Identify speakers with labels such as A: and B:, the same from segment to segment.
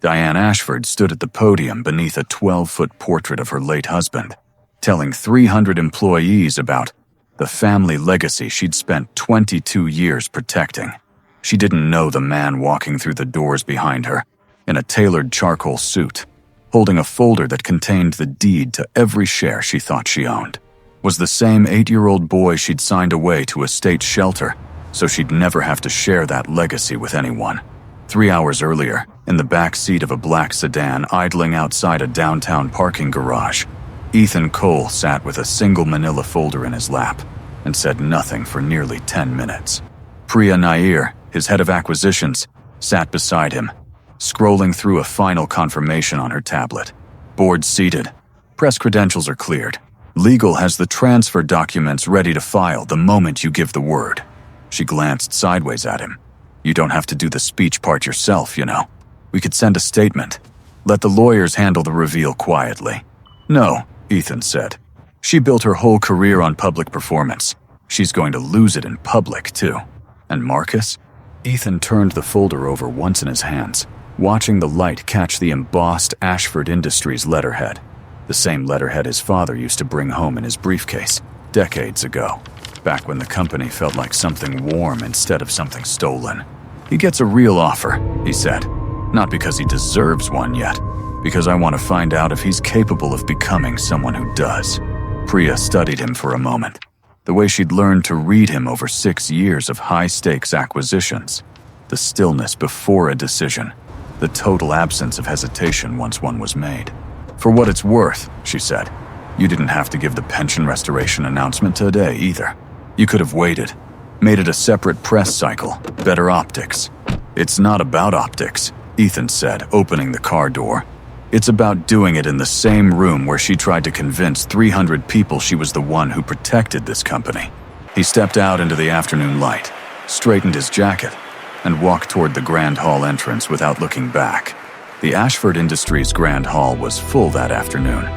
A: Diane Ashford stood at the podium beneath a 12-foot portrait of her late husband, telling 300 employees about the family legacy she'd spent 22 years protecting. She didn't know the man walking through the doors behind her, in a tailored charcoal suit, holding a folder that contained the deed to every share she thought she owned, was the same 8-year-old boy she'd signed away to a state shelter so she'd never have to share that legacy with anyone. 3 hours earlier, in the back seat of a black sedan idling outside a downtown parking garage, Ethan Cole sat with a single manila folder in his lap and said nothing for nearly 10 minutes. Priya Nair, his head of acquisitions, sat beside him, scrolling through a final confirmation on her tablet. Board seated. Press credentials are cleared. Legal has the transfer documents ready to file the moment you give the word. She glanced sideways at him. You don't have to do the speech part yourself, you know. We could send a statement. Let the lawyers handle the reveal quietly. No, Ethan said. She built her whole career on public performance. She's going to lose it in public, too. And Marcus? Ethan turned the folder over once in his hands, watching the light catch the embossed Ashford Industries letterhead. The same letterhead his father used to bring home in his briefcase, decades ago, back when the company felt like something warm instead of something stolen. He gets a real offer, he said. Not because he deserves one yet, because I want to find out if he's capable of becoming someone who does. Priya studied him for a moment, the way she'd learned to read him over 6 years of high-stakes acquisitions. The stillness before a decision, the total absence of hesitation once one was made. For what it's worth, she said, you didn't have to give the pension restoration announcement today either. You could have waited, made it a separate press cycle, better optics. It's not about optics, Ethan said, opening the car door. It's about doing it in the same room where she tried to convince 300 people she was the one who protected this company. He stepped out into the afternoon light, straightened his jacket, and walked toward the Grand Hall entrance without looking back. The Ashford Industries Grand Hall was full that afternoon.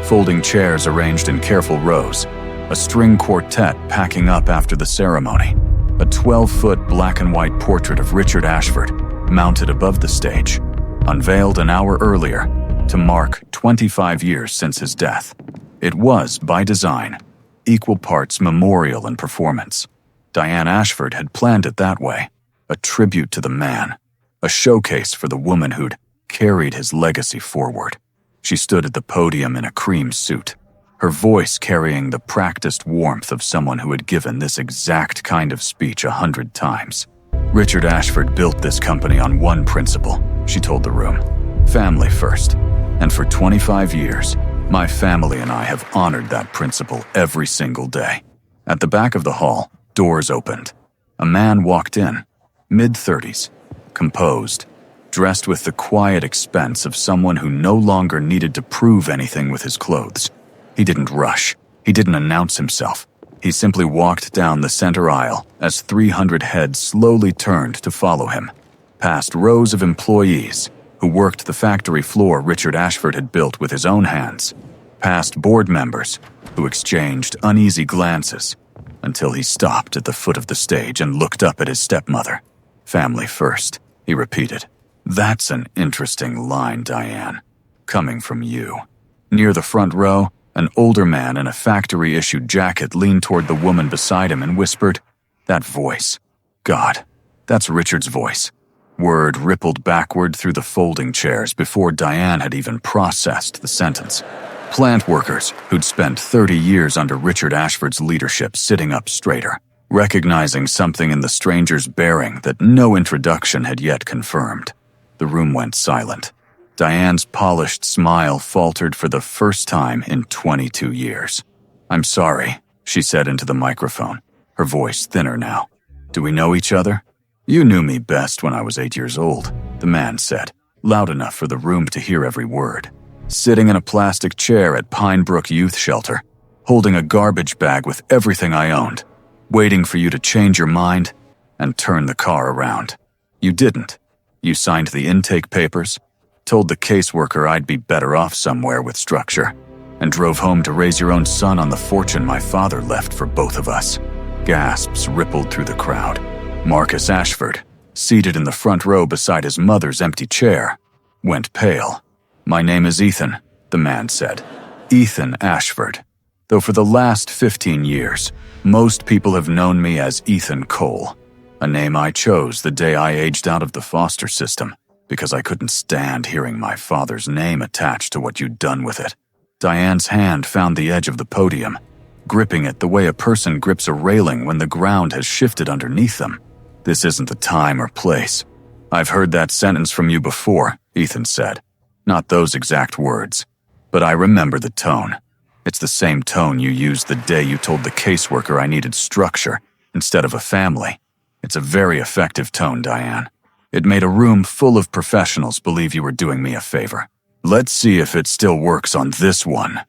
A: Folding chairs arranged in careful rows, a string quartet packing up after the ceremony, a 12-foot black and white portrait of Richard Ashford mounted above the stage, unveiled an hour earlier to mark 25 years since his death. It was, by design, equal parts memorial and performance. Diane Ashford had planned it that way, a tribute to the man, a showcase for the woman who'd carried his legacy forward. She stood at the podium in a cream suit, her voice carrying the practiced warmth of someone who had given this exact kind of speech 100 times. Richard Ashford built this company on one principle, she told the room. Family first. And for 25 years, my family and I have honored that principle every single day. At the back of the hall, doors opened. A man walked in, mid-30s, composed, dressed with the quiet expense of someone who no longer needed to prove anything with his clothes. He didn't rush. He didn't announce himself. He simply walked down the center aisle as 300 heads slowly turned to follow him, past rows of employees who worked the factory floor Richard Ashford had built with his own hands, past board members who exchanged uneasy glances, until he stopped at the foot of the stage and looked up at his stepmother. Family first, he repeated. That's an interesting line, Diane, coming from you. Near the front row, an older man in a factory-issued jacket leaned toward the woman beside him and whispered, that voice. God, that's Richard's voice. Word rippled backward through the folding chairs before Diane had even processed the sentence. Plant workers who'd spent 30 years under Richard Ashford's leadership sitting up straighter, recognizing something in the stranger's bearing that no introduction had yet confirmed. The room went silent. Diane's polished smile faltered for the first time in 22 years. I'm sorry, she said into the microphone, her voice thinner now. Do we know each other? You knew me best when I was 8 years old, the man said, loud enough for the room to hear every word. Sitting in a plastic chair at Pine Brook Youth Shelter, holding a garbage bag with everything I owned, waiting for you to change your mind and turn the car around. You didn't. You signed the intake papers, told the caseworker I'd be better off somewhere with structure, and drove home to raise your own son on the fortune my father left for both of us. Gasps rippled through the crowd. Marcus Ashford, seated in the front row beside his mother's empty chair, went pale. "My name is Ethan," the man said. "Ethan Ashford. Though for the last 15 years, most people have known me as Ethan Cole, a name I chose the day I aged out of the foster system because I couldn't stand hearing my father's name attached to what you'd done with it." Diane's hand found the edge of the podium, gripping it the way a person grips a railing when the ground has shifted underneath them. "This isn't the time or place. I've heard that sentence from you before," Ethan said. "Not those exact words, but I remember the tone. It's the same tone you used the day you told the caseworker I needed structure instead of a family. It's a very effective tone, Diane. It made a room full of professionals believe you were doing me a favor. Let's see if it still works on this one."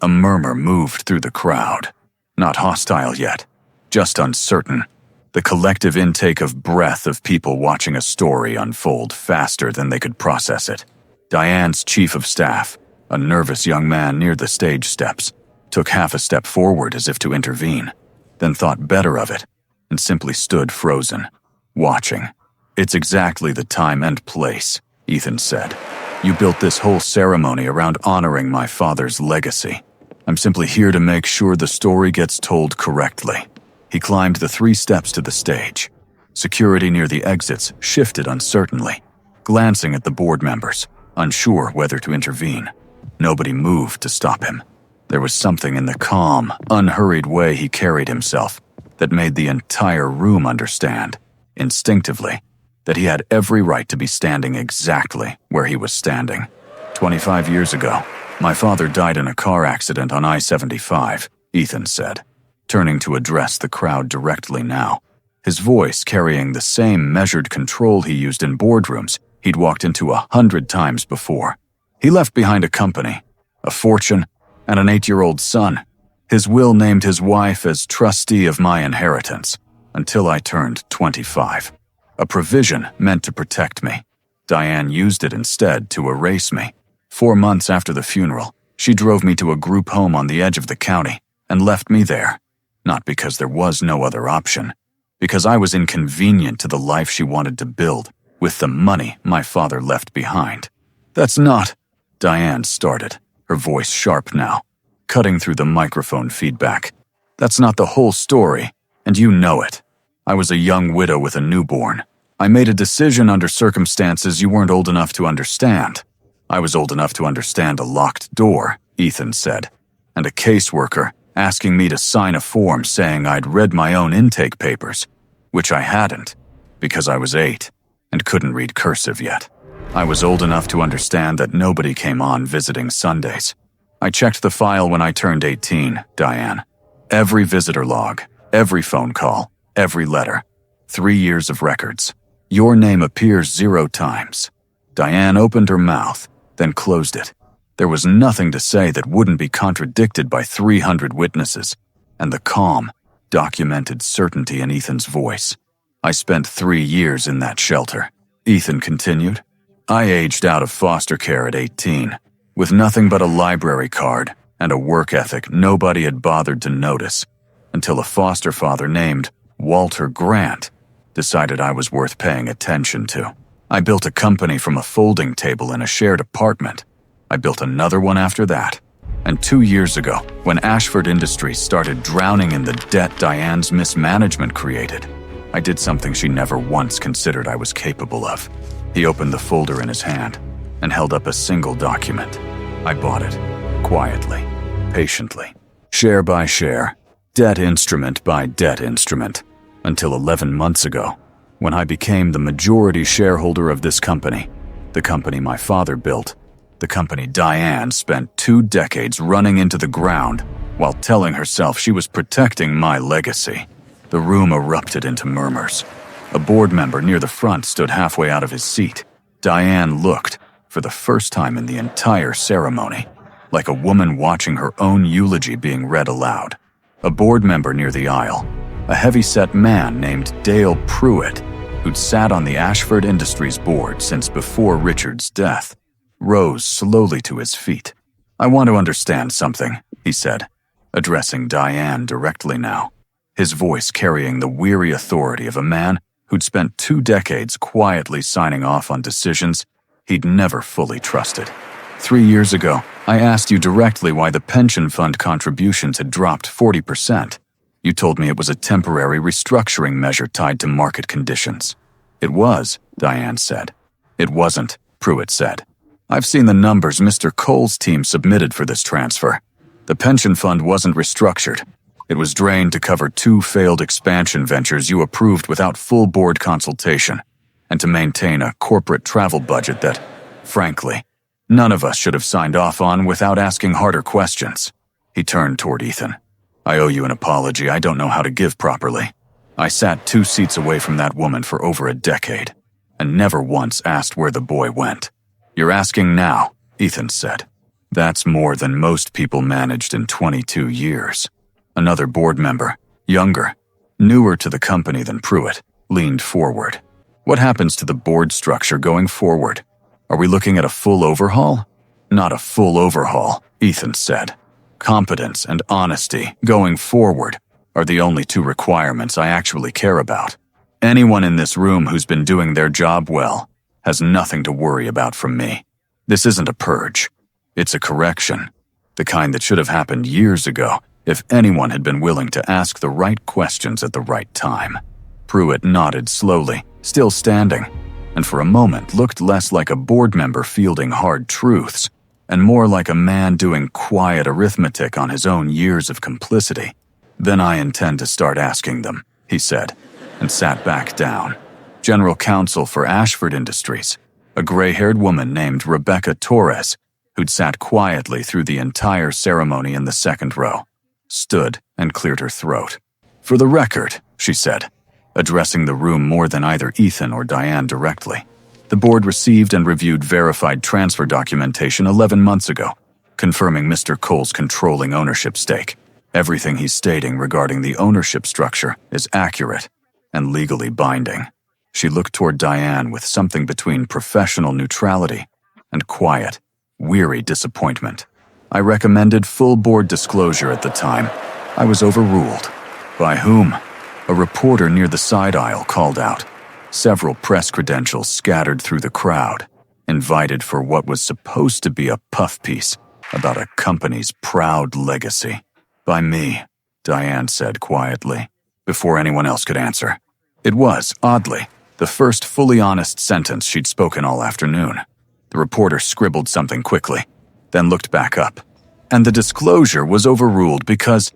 A: A murmur moved through the crowd. Not hostile yet, just uncertain. The collective intake of breath of people watching a story unfold faster than they could process it. Diane's chief of staff, a nervous young man near the stage steps, took half a step forward as if to intervene, then thought better of it and simply stood frozen, watching. "It's exactly the time and place," Ethan said. "You built this whole ceremony around honoring my father's legacy. I'm simply here to make sure the story gets told correctly." He climbed the 3 steps to the stage. Security near the exits shifted uncertainly, glancing at the board members, unsure whether to intervene. Nobody moved to stop him. There was something in the calm, unhurried way he carried himself that made the entire room understand, instinctively, that he had every right to be standing exactly where he was standing. 25 years ago, my father died in a car accident on I-75, Ethan said, turning to address the crowd directly now, his voice carrying the same measured control he used in boardrooms he'd walked into 100 times before. He left behind a company, a fortune, and an 8-year-old son. His will named his wife as trustee of my inheritance until I turned 25. A provision meant to protect me. Diane used it instead to erase me. 4 months after the funeral, she drove me to a group home on the edge of the county and left me there. Not because there was no other option, because I was inconvenient to the life she wanted to build with the money my father left behind. "That's not," Diane started, her voice sharp now, cutting through the microphone feedback. "That's not the whole story, and you know it. I was a young widow with a newborn. I made a decision under circumstances you weren't old enough to understand. I was old enough to understand a locked door," Ethan said, "and a caseworker asking me to sign a form saying I'd read my own intake papers, which I hadn't, because I was 8 and couldn't read cursive yet. I was old enough to understand that nobody came on visiting Sundays. I checked the file when I turned 18, Diane. Every visitor log, every phone call, every letter. 3 years of records. Your name appears 0 times." Diane opened her mouth, then closed it. There was nothing to say that wouldn't be contradicted by 300 witnesses, and the calm, documented certainty in Ethan's voice. "I spent 3 years in that shelter," Ethan continued. "I aged out of foster care at 18, with nothing but a library card and a work ethic nobody had bothered to notice, until a foster father named Walter Grant decided I was worth paying attention to. I built a company from a folding table in a shared apartment. I built another one after that. And 2 years ago, when Ashford Industries started drowning in the debt Diane's mismanagement created, I did something she never once considered I was capable of." He opened the folder in his hand and held up a single document. I bought it, quietly, patiently, share by share, debt instrument by debt instrument, until 11 months ago, when I became the majority shareholder of this company, the company my father built, the company Diane spent 2 decades running into the ground while telling herself she was protecting my legacy. The room erupted into murmurs. A board member near the front stood halfway out of his seat. Diane looked, for the first time in the entire ceremony, like a woman watching her own eulogy being read aloud. A board member near the aisle, a heavy-set man named Dale Pruitt, who'd sat on the Ashford Industries board since before Richard's death, rose slowly to his feet. "I want to understand something," he said, addressing Diane directly now, his voice carrying the weary authority of a man who'd spent 2 decades quietly signing off on decisions he'd never fully trusted. 3 years ago, I asked you directly why the pension fund contributions had dropped 40%. You told me it was a temporary restructuring measure tied to market conditions. It was, Diane said. It wasn't, Pruitt said. I've seen the numbers Mr. Cole's team submitted for this transfer. The pension fund wasn't restructured. It was drained to cover 2 failed expansion ventures you approved without full board consultation, and to maintain a corporate travel budget that, frankly, none of us should have signed off on without asking harder questions. He turned toward Ethan. I owe you an apology I don't know how to give properly. I sat 2 seats away from that woman for over a decade, and never once asked where the boy went. You're asking now, Ethan said. That's more than most people managed in 22 years. Another board member, younger, newer to the company than Pruitt, leaned forward. What happens to the board structure going forward? Are we looking at a full overhaul? Not a full overhaul, Ethan said. Competence and honesty going forward are the only 2 requirements I actually care about. Anyone in this room who's been doing their job well has nothing to worry about from me. This isn't a purge. It's a correction. The kind that should have happened years ago if anyone had been willing to ask the right questions at the right time. Pruitt nodded slowly, still standing, and for a moment looked less like a board member fielding hard truths, and more like a man doing quiet arithmetic on his own years of complicity. Then I intend to start asking them, he said, and sat back down. General counsel for Ashford Industries, a gray-haired woman named Rebecca Torres, who'd sat quietly through the entire ceremony in the second row, stood and cleared her throat. For the record, she said, addressing the room more than either Ethan or Diane directly. The board received and reviewed verified transfer documentation 11 months ago, confirming Mr. Cole's controlling ownership stake. Everything he's stating regarding the ownership structure is accurate and legally binding. She looked toward Diane with something between professional neutrality and quiet, weary disappointment. I recommended full board disclosure at the time. I was overruled. By whom? A reporter near the side aisle called out. Several press credentials scattered through the crowd, invited for what was supposed to be a puff piece about a company's proud legacy. By me, Diane said quietly, before anyone else could answer. It was, oddly, the first fully honest sentence she'd spoken all afternoon. The reporter scribbled something quickly, then looked back up. And the disclosure was overruled because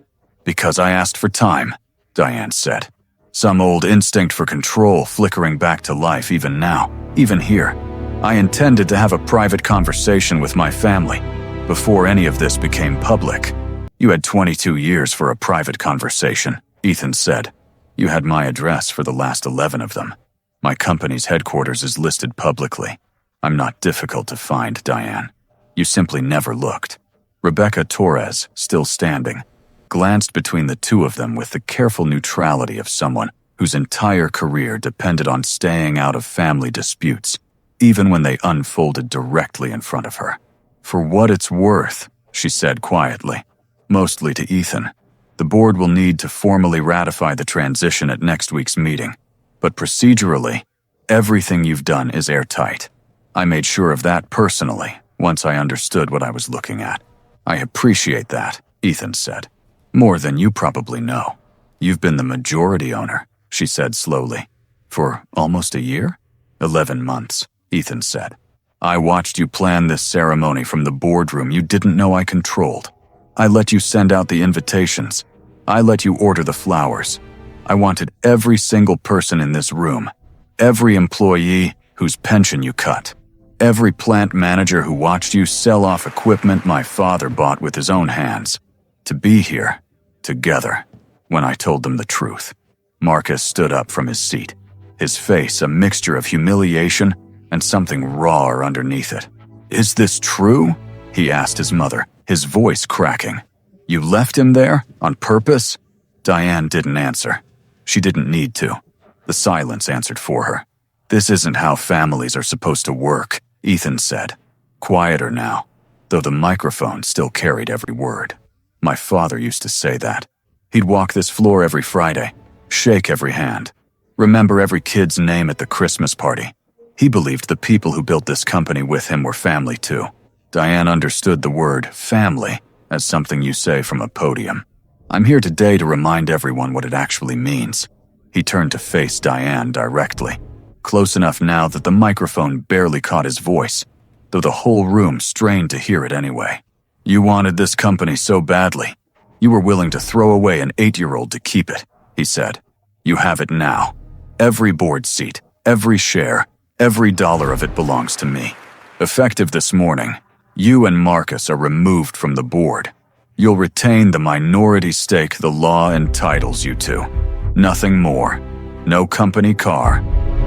A: I asked for time, Diane said. Some old instinct for control flickering back to life even now, even here. I intended to have a private conversation with my family before any of this became public. You had 22 years for a private conversation, Ethan said. You had my address for the last 11 of them. My company's headquarters is listed publicly. I'm not difficult to find, Diane. You simply never looked. Rebecca Torres, still standing, glanced between the 2 of them with the careful neutrality of someone whose entire career depended on staying out of family disputes, even when they unfolded directly in front of her. For what it's worth, she said quietly, mostly to Ethan, the board will need to formally ratify the transition at next week's meeting. But procedurally, everything you've done is airtight. I made sure of that personally once I understood what I was looking at. I appreciate that, Ethan said. More than you probably know. You've been the majority owner, she said slowly. For almost a year? 11 months, Ethan said. I watched you plan this ceremony from the boardroom you didn't know I controlled. I let you send out the invitations. I let you order the flowers. I wanted every single person in this room, every employee whose pension you cut, every plant manager who watched you sell off equipment my father bought with his own hands, to be here, together, when I told them the truth. Marcus stood up from his seat, his face a mixture of humiliation and something rawer underneath it. Is this true? He asked his mother, his voice cracking. You left him there, on purpose? Diane didn't answer. She didn't need to. The silence answered for her. This isn't how families are supposed to work, Ethan said. Quieter now, though the microphone still carried every word. My father used to say that. He'd walk this floor every Friday, shake every hand, remember every kid's name at the Christmas party. He believed the people who built this company with him were family too. Diane understood the word family as something you say from a podium. I'm here today to remind everyone what it actually means. He turned to face Diane directly, close enough now that the microphone barely caught his voice, though the whole room strained to hear it anyway. You wanted this company so badly. You were willing to throw away an 8-year-old to keep it, he said. You have it now. Every board seat, every share, every dollar of it belongs to me. Effective this morning, you and Marcus are removed from the board. You'll retain the minority stake the law entitles you to. Nothing more. No company car,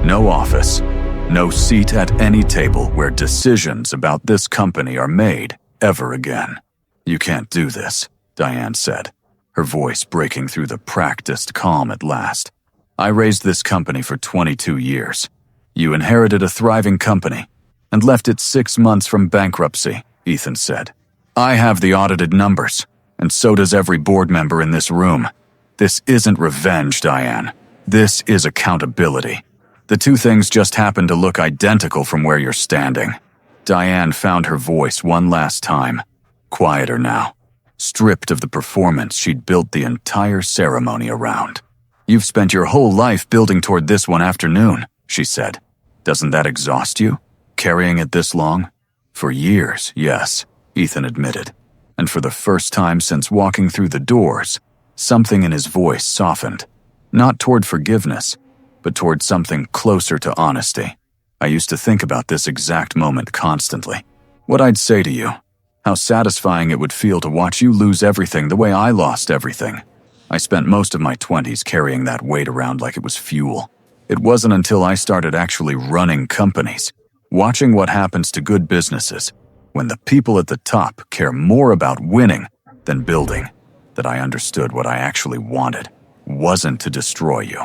A: no office, no seat at any table where decisions about this company are made ever again. You can't do this, Diane said, her voice breaking through the practiced calm at last. I raised this company for 22 years. You inherited a thriving company and left it 6 months from bankruptcy, Ethan said. I have the audited numbers, and so does every board member in this room. This isn't revenge, Diane. This is accountability. The two things just happen to look identical from where you're standing. Diane found her voice one last time, quieter now, stripped of the performance she'd built the entire ceremony around. You've spent your whole life building toward this one afternoon, she said. Doesn't that exhaust you, carrying it this long? For years, yes, Ethan admitted. And for the first time since walking through the doors, something in his voice softened, not toward forgiveness, but toward something closer to honesty. I used to think about this exact moment constantly. What I'd say to you, how satisfying it would feel to watch you lose everything the way I lost everything. I spent most of my 20s carrying that weight around like it was fuel. It wasn't until I started actually running companies, watching what happens to good businesses, when the people at the top care more about winning than building, that I understood what I actually wanted wasn't to destroy you.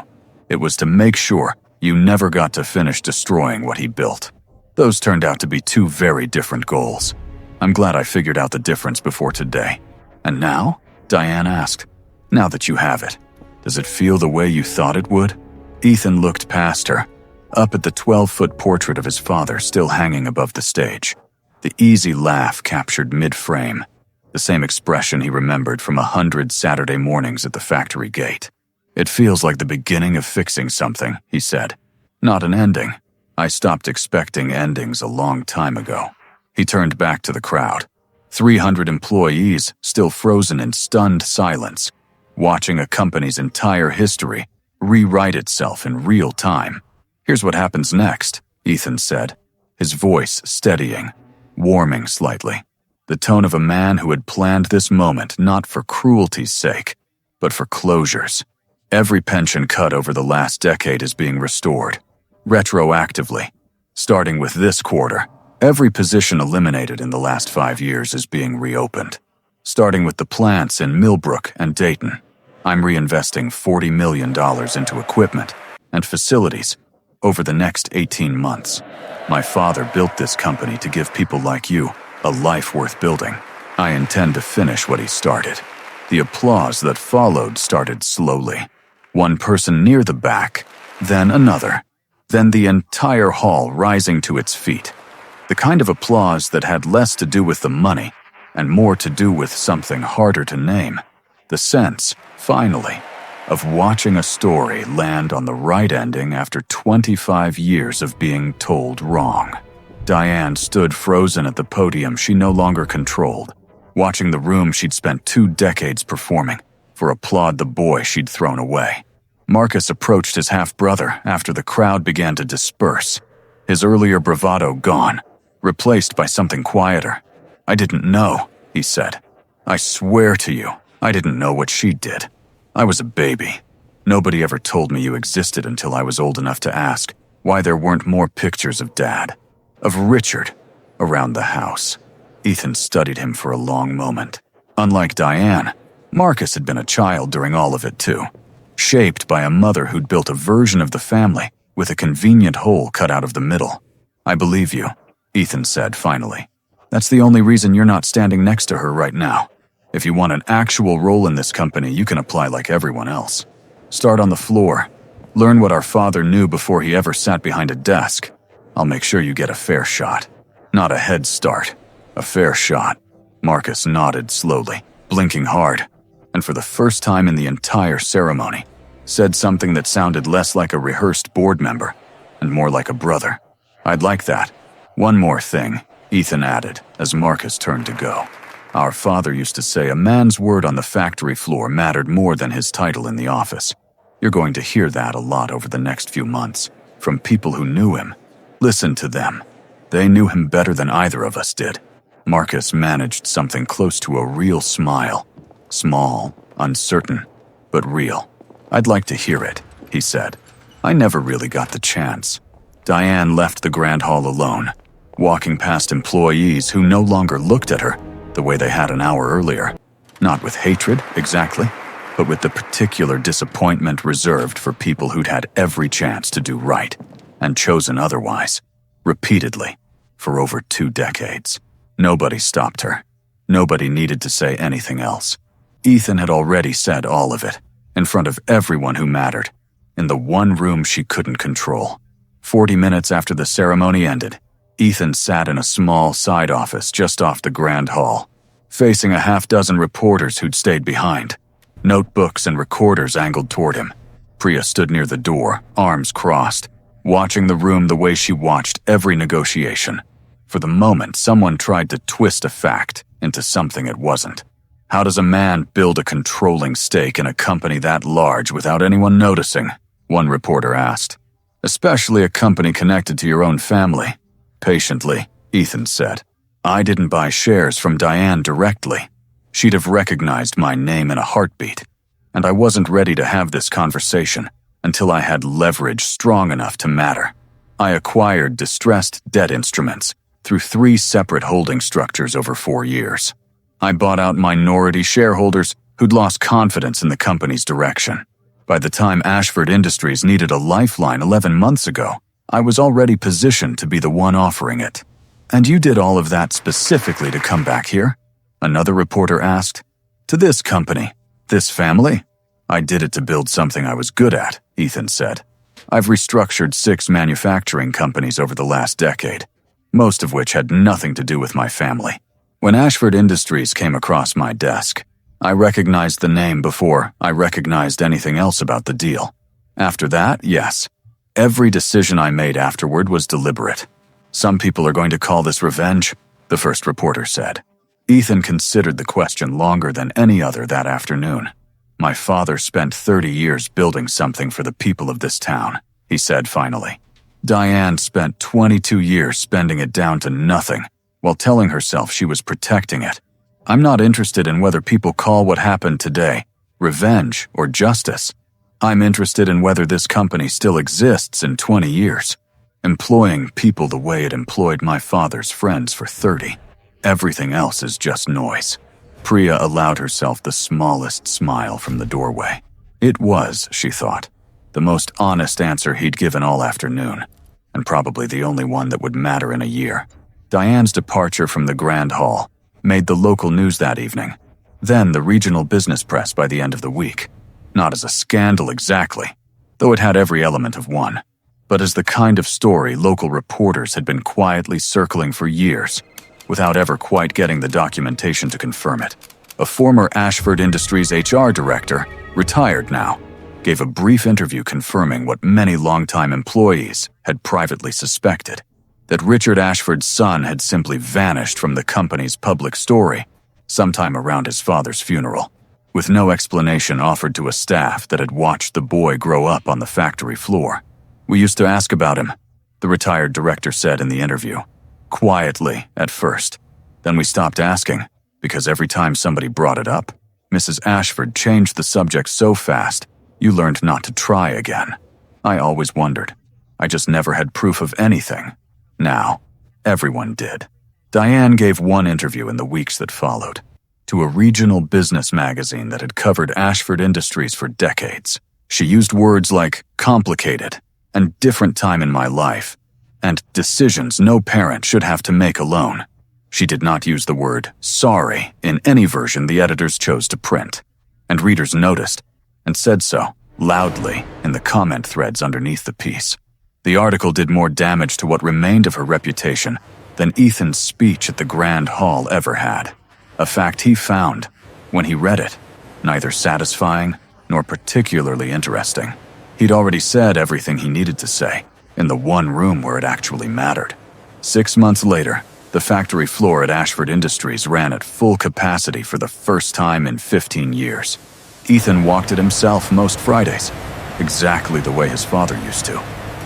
A: It was to make sure you never got to finish destroying what he built. Those turned out to be two very different goals. I'm glad I figured out the difference before today. And now? Diane asked. Now that you have it, does it feel the way you thought it would? Ethan looked past her, up at the 12-foot portrait of his father still hanging above the stage. The easy laugh captured mid-frame, the same expression he remembered from 100 Saturday mornings at the factory gate. It feels like the beginning of fixing something, he said. Not an ending. I stopped expecting endings a long time ago. He turned back to the crowd. 300 employees still frozen in stunned silence, watching a company's entire history rewrite itself in real time. Here's what happens next, Ethan said, his voice steadying, warming slightly. The tone of a man who had planned this moment not for cruelty's sake, but for closures. Every pension cut over the last decade is being restored, retroactively. Starting with this quarter, every position eliminated in the last 5 years is being reopened. Starting with the plants in Millbrook and Dayton, I'm reinvesting $40 million into equipment and facilities over the next 18 months. My father built this company to give people like you a life worth building. I intend to finish what he started. The applause that followed started slowly. One person near the back, then another, then the entire hall rising to its feet. The kind of applause that had less to do with the money and more to do with something harder to name. The sense, finally, of watching a story land on the right ending after 25 years of being told wrong. Diane stood frozen at the podium she no longer controlled, watching the room she'd spent 2 decades performing for applaud the boy she'd thrown away. Marcus approached his half-brother after the crowd began to disperse, his earlier bravado gone, replaced by something quieter. I didn't know, he said. I swear to you, I didn't know what she did. I was a baby. Nobody ever told me you existed until I was old enough to ask why there weren't more pictures of Dad, of Richard, around the house. Ethan studied him for a long moment. Unlike Diane, Marcus had been a child during all of it too, shaped by a mother who'd built a version of the family with a convenient hole cut out of the middle. I believe you, Ethan said finally. That's the only reason you're not standing next to her right now. If you want an actual role in this company, you can apply like everyone else. Start on the floor. Learn what our father knew before he ever sat behind a desk. I'll make sure you get a fair shot. Not a head start. A fair shot. Marcus nodded slowly, blinking hard, and for the first time in the entire ceremony, said something that sounded less like a rehearsed board member and more like a brother. I'd like that. One more thing, Ethan added as Marcus turned to go. Our father used to say a man's word on the factory floor mattered more than his title in the office. You're going to hear that a lot over the next few months, from people who knew him. Listen to them. They knew him better than either of us did. Marcus managed something close to a real smile. Small, uncertain, but real. I'd like to hear it, he said. I never really got the chance. Diane left the grand hall alone, walking past employees who no longer looked at her the way they had an hour earlier. Not with hatred, exactly, but with the particular disappointment reserved for people who'd had every chance to do right and chosen otherwise, repeatedly, for over 2 decades. Nobody stopped her. Nobody needed to say anything else. Ethan had already said all of it, in front of everyone who mattered, in the one room she couldn't control. 40 minutes after the ceremony ended, Ethan sat in a small side office just off the Grand Hall, facing a half-dozen reporters who'd stayed behind. Notebooks and recorders angled toward him. Priya stood near the door, arms crossed, watching the room the way she watched every negotiation. For the moment, someone tried to twist a fact into something it wasn't. How does a man build a controlling stake in a company that large without anyone noticing? One reporter asked. Especially a company connected to your own family. Patiently, Ethan said. I didn't buy shares from Diane directly. She'd have recognized my name in a heartbeat. And I wasn't ready to have this conversation until I had leverage strong enough to matter. I acquired distressed debt instruments through 3 separate holding structures over 4 years. I bought out minority shareholders who'd lost confidence in the company's direction. By the time Ashford Industries needed a lifeline 11 months ago, I was already positioned to be the one offering it. And you did all of that specifically to come back here? Another reporter asked. To this company, this family? I did it to build something I was good at, Ethan said. I've restructured 6 manufacturing companies over the last decade, most of which had nothing to do with my family. When Ashford Industries came across my desk, I recognized the name before I recognized anything else about the deal. After that, yes. Every decision I made afterward was deliberate. Some people are going to call this revenge, the first reporter said. Ethan considered the question longer than any other that afternoon. My father spent 30 years building something for the people of this town, he said finally. Diane spent 22 years spending it down to nothing, while telling herself she was protecting it. I'm not interested in whether people call what happened today revenge or justice. I'm interested in whether this company still exists in 20 years, employing people the way it employed my father's friends for 30. Everything else is just noise. Priya allowed herself the smallest smile from the doorway. It was, she thought, the most honest answer he'd given all afternoon, and probably the only one that would matter in a year. Diane's departure from the Grand Hall made the local news that evening, then the regional business press by the end of the week. Not as a scandal exactly, though it had every element of one, but as the kind of story local reporters had been quietly circling for years, without ever quite getting the documentation to confirm it. A former Ashford Industries HR director, retired now, gave a brief interview confirming what many longtime employees had privately suspected, that Richard Ashford's son had simply vanished from the company's public story sometime around his father's funeral, with no explanation offered to a staff that had watched the boy grow up on the factory floor. We used to ask about him, the retired director said in the interview. Quietly, at first. Then we stopped asking, because every time somebody brought it up, Mrs. Ashford changed the subject so fast, you learned not to try again. I always wondered. I just never had proof of anything. Now, everyone did. Diane gave one interview in the weeks that followed, to a regional business magazine that had covered Ashford Industries for decades. She used words like complicated and different time in my life, and decisions no parent should have to make alone. She did not use the word sorry in any version the editors chose to print, and readers noticed and said so loudly in the comment threads underneath the piece. The article did more damage to what remained of her reputation than Ethan's speech at the Grand Hall ever had. A fact he found, when he read it, neither satisfying nor particularly interesting. He'd already said everything he needed to say, in the one room where it actually mattered. 6 months later, the factory floor at Ashford Industries ran at full capacity for the first time in 15 years. Ethan walked it himself most Fridays, exactly the way his father used to,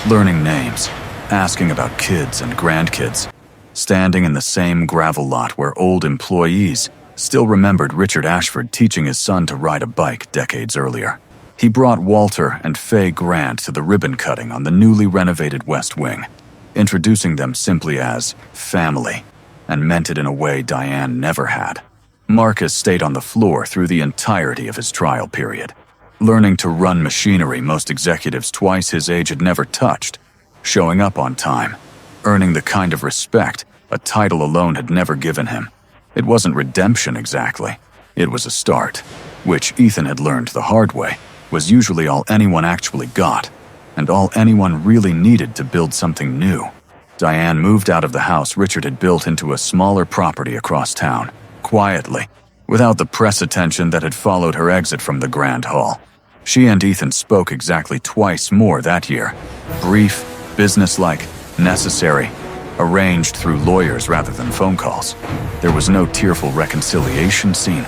A: learning names, asking about kids and grandkids, standing in the same gravel lot where old employees still remembered Richard Ashford teaching his son to ride a bike decades earlier. He brought Walter and Faye Grant to the ribbon cutting on the newly renovated West Wing, introducing them simply as family, and meant it in a way Diane never had. Marcus stayed on the floor through the entirety of his trial period, learning to run machinery most executives twice his age had never touched, showing up on time, earning the kind of respect a title alone had never given him. It wasn't redemption exactly. It was a start, which Ethan had learned the hard way was usually all anyone actually got, and all anyone really needed to build something new. Diane moved out of the house Richard had built into a smaller property across town, quietly, without the press attention that had followed her exit from the Grand Hall. She and Ethan spoke exactly twice more that year. Brief, businesslike, necessary, arranged through lawyers rather than phone calls. There was no tearful reconciliation scene,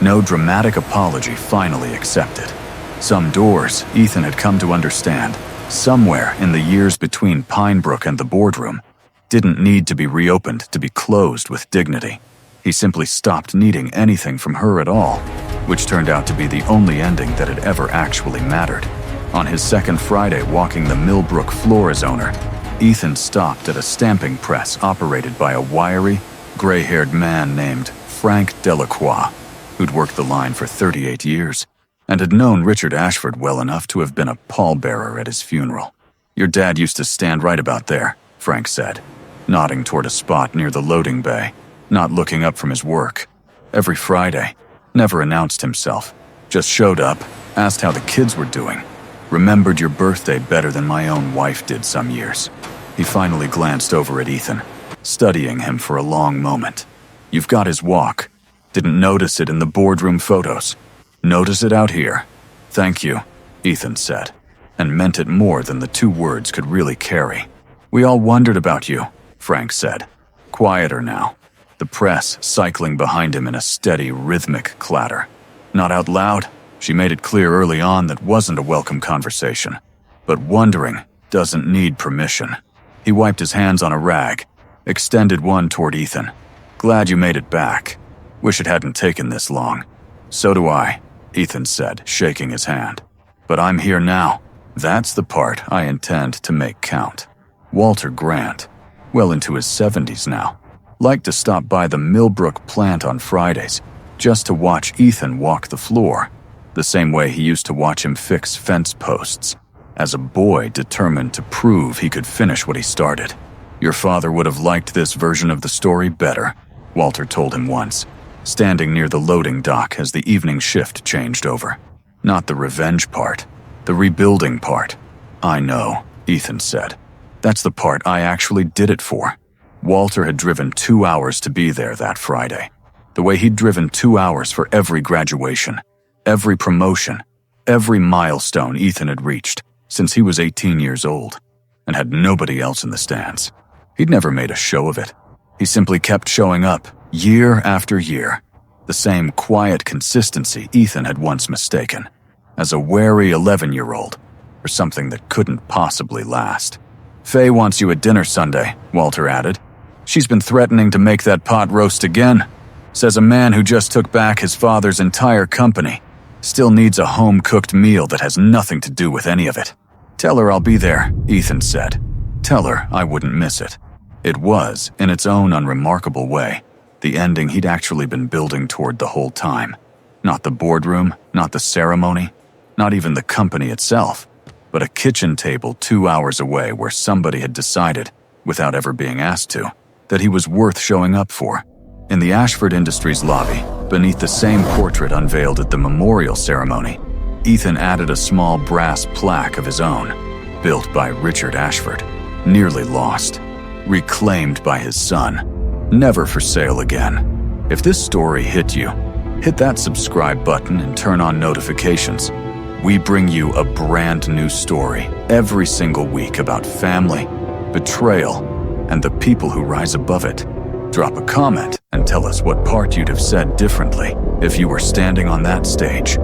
A: no dramatic apology finally accepted. Some doors, Ethan had come to understand, somewhere in the years between Pinebrook and the boardroom, didn't need to be reopened to be closed with dignity. He simply stopped needing anything from her at all, which turned out to be the only ending that had ever actually mattered. On his second Friday walking the Millbrook floor as owner, Ethan stopped at a stamping press operated by a wiry, gray-haired man named Frank Delacroix, who'd worked the line for 38 years. And had known Richard Ashford well enough to have been a pallbearer at his funeral. "Your dad used to stand right about there," Frank said, nodding toward a spot near the loading bay, not looking up from his work. Every Friday, never announced himself, just showed up, asked how the kids were doing, remembered your birthday better than my own wife did some years. He finally glanced over at Ethan, studying him for a long moment. "You've got his walk. Didn't notice it in the boardroom photos. Notice it out here." "Thank you," Ethan said, and meant it more than the two words could really carry. "We all wondered about you," Frank said, quieter now, the press cycling behind him in a steady, rhythmic clatter. Not out loud, she made it clear early on that wasn't a welcome conversation. But wondering doesn't need permission. He wiped his hands on a rag, extended one toward Ethan. "Glad you made it back. Wish it hadn't taken this long." "So do I," Ethan said, shaking his hand. "But I'm here now. That's the part I intend to make count." Walter Grant, well into his 70s now, liked to stop by the Millbrook plant on Fridays just to watch Ethan walk the floor, the same way he used to watch him fix fence posts, as a boy determined to prove he could finish what he started. "Your father would have liked this version of the story better," Walter told him once, standing near the loading dock as the evening shift changed over. "Not the revenge part, the rebuilding part." "I know," Ethan said. "That's the part I actually did it for." Walter had driven 2 hours to be there that Friday, the way he'd driven 2 hours for every graduation, every promotion, every milestone Ethan had reached since he was 18 years old, and had nobody else in the stands. He'd never made a show of it. He simply kept showing up, year after year, the same quiet consistency Ethan had once mistaken, as a wary 11-year-old, for something that couldn't possibly last. "Faye wants you at dinner Sunday," Walter added. "She's been threatening to make that pot roast again. Says a man who just took back his father's entire company still needs a home-cooked meal that has nothing to do with any of it." "Tell her I'll be there," Ethan said. "Tell her I wouldn't miss it." It was, in its own unremarkable way, the ending he'd actually been building toward the whole time. Not the boardroom, not the ceremony, not even the company itself, but a kitchen table 2 hours away where somebody had decided, without ever being asked to, that he was worth showing up for. In the Ashford Industries lobby, beneath the same portrait unveiled at the memorial ceremony, Ethan added a small brass plaque of his own, built by Richard Ashford, nearly lost, reclaimed by his son, never for sale again. If this story hit you, hit that subscribe button and turn on notifications. We bring you a brand new story every single week about family, betrayal, and the people who rise above it. Drop a comment and tell us what part you'd have said differently if you were standing on that stage.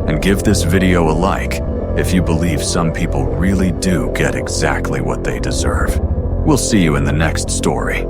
A: And give this video a like if you believe some people really do get exactly what they deserve. We'll see you in the next story.